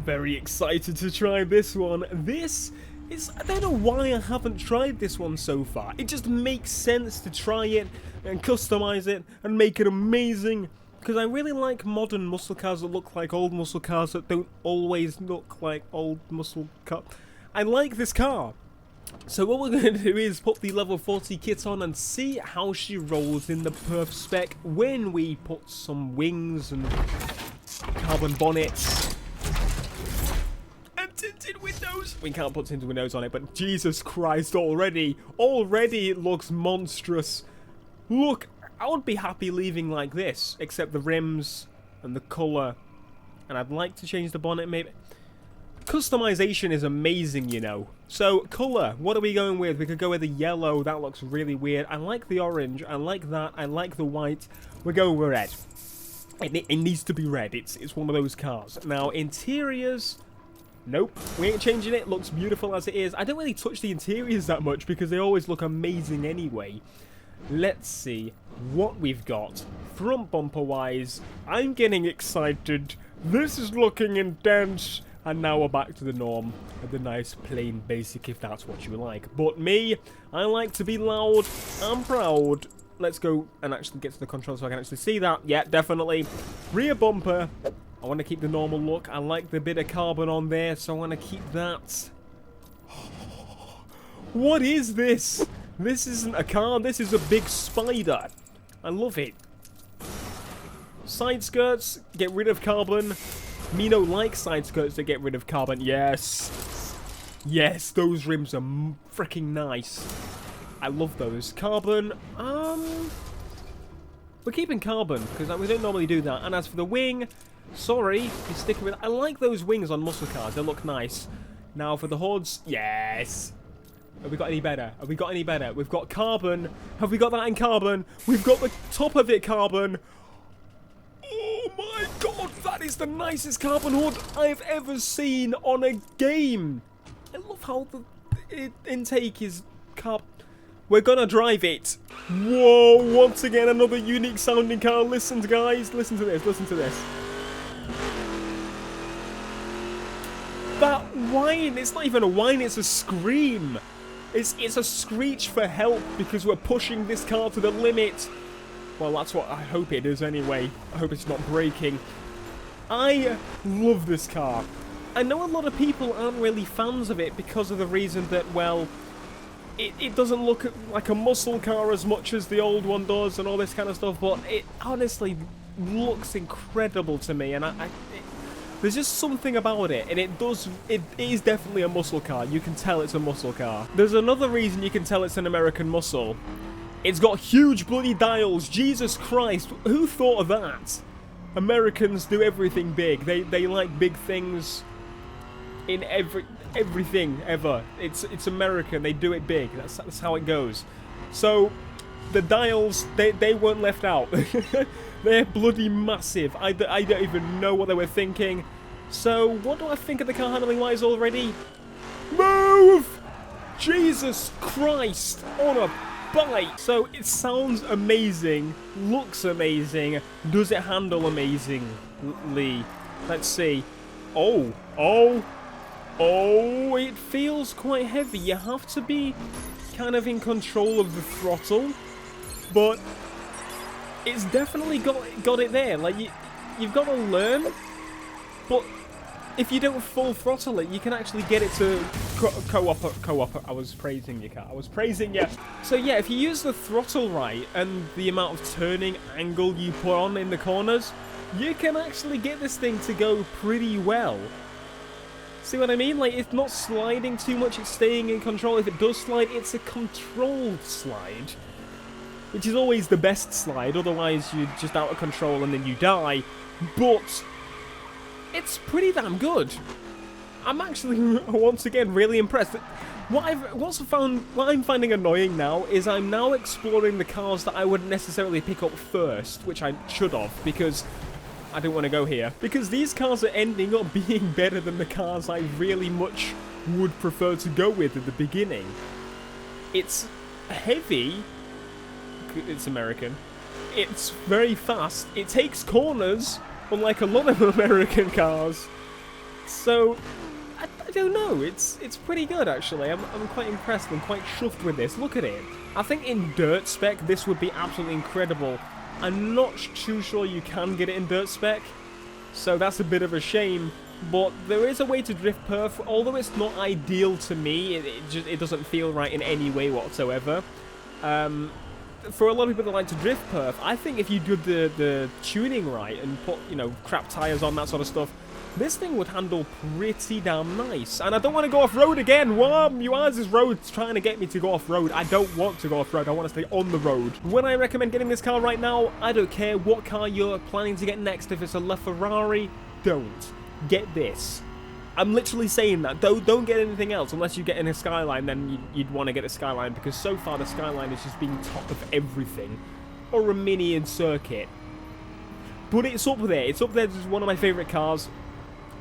Very excited to try this one. This is, I don't know why I haven't tried this one so far. It just makes sense to try it and customize it and make it amazing. Because I really like modern muscle cars that look like old muscle cars that don't always look like old muscle cars. I like this car. So what we're going to do is put the level 40 kit on and see how she rolls in the Perf spec when we put some wings and carbon bonnets and tinted windows. We can't put tinted windows on it, but Jesus Christ, already it looks monstrous. Look, I would be happy leaving like this, except the rims and the colour. And I'd like to change the bonnet maybe. Customization is amazing, you know. So, colour, what are we going with? We could go with the yellow, that looks really weird. I like the orange, I like that, I like the white. We're going with red. It needs to be red, it's one of those cars. Now, interiors, nope, we ain't changing it, looks beautiful as it is. I don't really touch the interiors that much because they always look amazing anyway. Let's see what we've got. Front bumper wise, I'm getting excited. This is looking intense. And now we're back to the norm, the nice, plain, basic, if that's what you like. But me, I like to be loud and proud. Let's go and actually get to the controls so I can actually see that. Yeah, definitely. Rear bumper. I want to keep the normal look. I like the bit of carbon on there, so I want to keep that. What is this? This isn't a car. This is a big spider. I love it. Side skirts, get rid of carbon. Mino likes side skirts to get rid of carbon. Yes. Yes, those rims are freaking nice. I love those. Carbon, we're keeping carbon, because we don't normally do that. And as for the wing, sorry, you're sticking with... I like those wings on muscle cars. They look nice. Now for the hoods, yes. Have we got any better? Have we got any better? We've got carbon. Have we got that in carbon? We've got the top of it carbon. Oh my god, that is the nicest carbon hood I've ever seen on a game. I love how the intake is carbon. We're gonna drive it. Whoa, once again, another unique sounding car. Listen, guys, listen to this, listen to this. That whine, it's not even a whine, it's a scream. It's a screech for help because we're pushing this car to the limit. Well, that's what I hope it is anyway. I hope it's not breaking. I love this car. I know a lot of people aren't really fans of it because of the reason that, well, it doesn't look like a muscle car as much as the old one does and all this kind of stuff, but it honestly looks incredible to me, and there's just something about it, and it is definitely a muscle car. You can tell it's a muscle car. There's another reason you can tell it's an American muscle. It's got huge bloody dials. Jesus Christ, who thought of that? Americans do everything big. They like big things in everything ever. It's American. They do it big. That's how it goes. So the dials, they weren't left out. They're bloody massive. I don't even know what they were thinking. So what do I think of the car handling wise already? Move! Jesus Christ on a bike. So it sounds amazing, looks amazing. Does it handle amazingly? Let's see. Oh, it feels quite heavy. You have to be kind of in control of the throttle, but it's definitely got it there. Like you've got to learn, but if you don't full throttle it, you can actually get it to co-op. I was praising your car. I was praising you. So yeah, if you use the throttle right and the amount of turning angle you put on in the corners, you can actually get this thing to go pretty well. See what I mean? Like, it's not sliding too much, it's staying in control. If it does slide, it's a controlled slide, which is always the best slide. Otherwise, you're just out of control and then you die. But it's pretty damn good. I'm actually, once again, really impressed. What I'm finding annoying now is I'm now exploring the cars that I wouldn't necessarily pick up first, which I should have, because I don't want to go here. Because these cars are ending up being better than the cars I really much would prefer to go with at the beginning. It's heavy. It's American. It's very fast. It takes corners, unlike a lot of American cars. So, I don't know, it's pretty good actually. I'm quite impressed and quite chuffed with this. Look at it. I think in dirt spec this would be absolutely incredible. I'm not too sure you can get it in dirt spec, so that's a bit of a shame. But there is a way to drift perf, although it's not ideal to me. It doesn't feel right in any way whatsoever. For a lot of people that like to drift perf, I think if you did the tuning right and put, you know, crap tires on, that sort of stuff, this thing would handle pretty damn nice. And I don't want to go off-road again. Wham! You are this road's trying to get me to go off-road. I don't want to go off-road. I want to stay on the road. When I recommend getting this car right now, I don't care what car you're planning to get next. If it's a LaFerrari, don't. Get this. I'm literally saying that. Don't get anything else unless you get in a Skyline. Then you'd want to get a Skyline, because so far the Skyline is just being top of everything, or a Mini in circuit. But it's up there. It's up there. It's one of my favorite cars.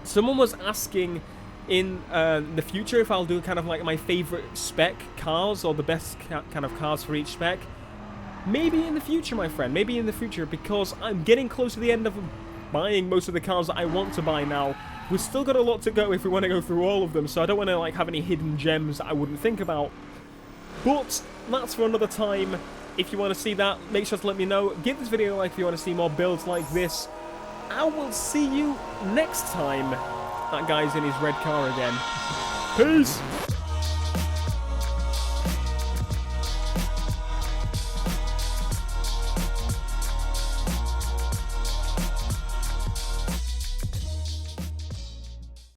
Someone was asking in the future if I'll do kind of like my favorite spec cars, or the best kind of cars for each spec. Maybe in the future, my friend. Maybe in the future, because I'm getting close to the end of buying most of the cars that I want to buy now. We've still got a lot to go if we want to go through all of them, so I don't want to like have any hidden gems that I wouldn't think about. But that's for another time. If you want to see that, make sure to let me know. Give this video a like if you want to see more builds like this. I will see you next time. That guy's in his red car again. Peace!